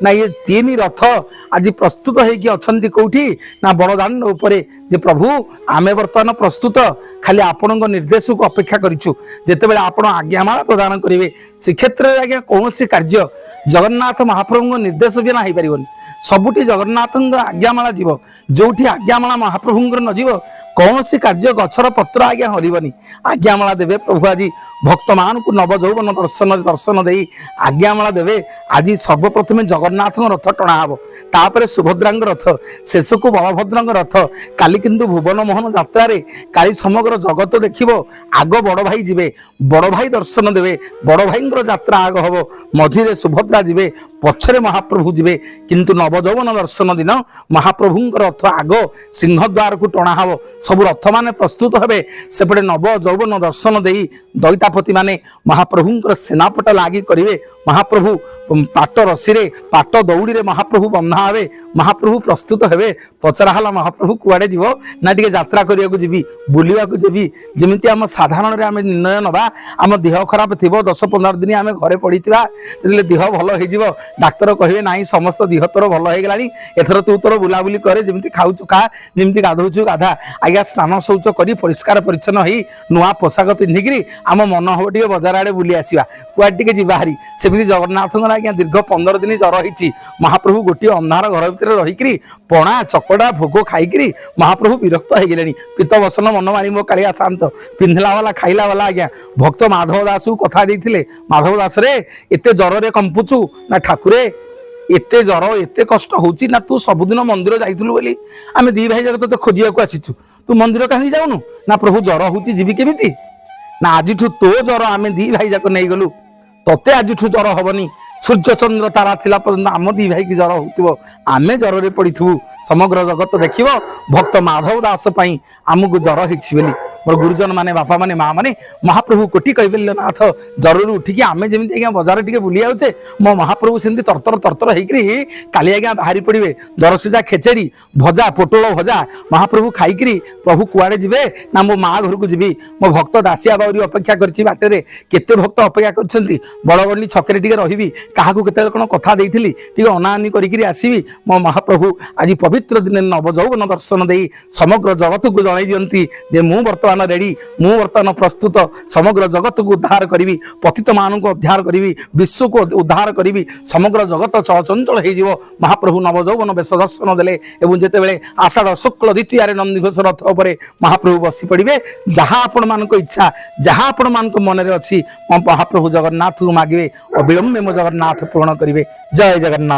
ना ये तीन रथ आज प्रस्तुत होती कौटी ना बड़दाण्ड उपरे जे प्रभु आमे बर्तमान प्रस्तुत खाली आपण निर्देश को अपेक्षा करूँ जिते आपण आज्ञामाला प्रदान करेंगे से क्षेत्र में आज्ञा कौन कार्य जगन्नाथ महाप्रभु निर्देश भी ना हो पार सबुठी जगन्नाथ आज्ञामाला जीव जो आज्ञामाला महाप्रभु न जीव कौन सी कार्य गछर पत्र आज्ञा हरबनी आज्ञामाला देवे प्रभु आज भक्त मान को नव यौवन दर्शन दर्शन दे आज्ञामाला देवे आज सर्वप्रथम जगन्नाथ रथ टणा हम तापर सुभद्रा रथ शेष को बलभद्र रथ काली किंतु भुवन मोहन यात्रा काली समग्र जगत देखिबो आग बड़ भाई जीवे बड़ भाई दर्शन देवे बड़ भाई यात्रा आग हम मझिरे सुभद्रा जीवे पछरे महाप्रभु जीवे किंतु नव यौवन दर्शन दिन महाप्रभु रथ आग सिंहद्वार को टणा हम सब रथ मान प्रस्तुत हे सेपटे नव यौवन दर्शन दे दैतापति माने महाप्रभु सेनापट लागी करेंगे महाप्रभु पाट रसी पाट दौड़ी रे महाप्रभु बंधा हे महाप्रभु प्रस्तुत हे पचराला महाप्रभु कुआडे जीव ना टे यात्रा करने जी बुलवा जी जमी आम साधारण आम निर्णय नवा आम देह खराब थी 10-15 दिन आम घरे पड़ी देह भल हो डाक्तर कहे ना समस्त देह तोर भल हो गला एथर तू तोर बुलाबुली करे जमी खाऊ खा जमी गाधौचु गाधा आज्ञा स्नान शौच कर परिष्कार परिच्छन हो नुआ पोशाक पिंधिकी आम मन हम टे बजार आड़े बुली आसवा कुआडे टे जीवाहारी सेमती जगन्नाथ आज्ञा दीर्घ 15 दिन जर होती महाप्रभु गोटे अंधार घर भितर रही पणा चकड़ा भोग खाई महाप्रभु विरक्त हो गले पीत बसन मन मारी मो कालिया शांत पिंधला वाला खाइला वाला आज्ञा भक्त माधव दास को कथा देते माधव दास रे एते जर रे कंपुचु ना ठाकुरे एते जर एते कष्ट होची ना तू सबुदिन मंदिर जाइथुलु बोली आमे दी भाई जगत तो खोजिया को आसीचु तू मंदिर कहीं जाऊनु ना प्रभु जर होची जीवी केमिति ना आजिठु तो जर आमे दी भाई जाक नहीं गलु तते आजिठु जर हबनी सूर्य चंद्र तारा थिला पर्यंत आम दी भाई की जर होतिबो आमे जर रे पड़िथु समग्र जगत देखिबो भक्त माधव दास पई आमको जर हिछि बोली मोर गुरुजन माने बापा माने माँ माने महाप्रभु कोटि कैबल्य नाथ जरूर उठिकी आमे जमी आज्ञा बजार टिके बुली आउचे मो महाप्रभु सेमती तरतर तरतर होकरी काली आज्ञा बाहरी पड़े दरसिजा खेचेड़ी भजा पोटल भजा महाप्रभु खाईकरी प्रभु कुआड़े जीवे ना मो माँ घर को जीवी मो भक्त दासिया बाउरी अपेक्षा करछि बाटे केते भक्त अपेक्षा करछंती बड़गंडी छकरे टिके रहिबी काहाकू केते कोन कथा देइथिली टिके अनानी करिकरी आसीबी मो महाप्रभु आज पवित्र दिन नव यौवन दर्शन देई समग्र जगत को जणाई दियंती जे मु वर्तमान रेडी मु वर्तमान प्रस्तुत समग्र जगत को उद्धार करी पतित मान को उद्धार करी विश्व को उद्धार करी समग्र जगत चलचंचल हो महाप्रभु नव यौवन बेश दर्शन देले एवं जिते आषाढ़ शुक्ल द्वितीय नंदीघोष रथ पर महाप्रभु बसी पड़े जहाँ आपण मान इच्छा जहाँ आपण मान मन में अच्छी महाप्रभु जगन्नाथ को मागे अविलंबे मो जगन्नाथ पूर्ण करेंगे। जय जगन्नाथ।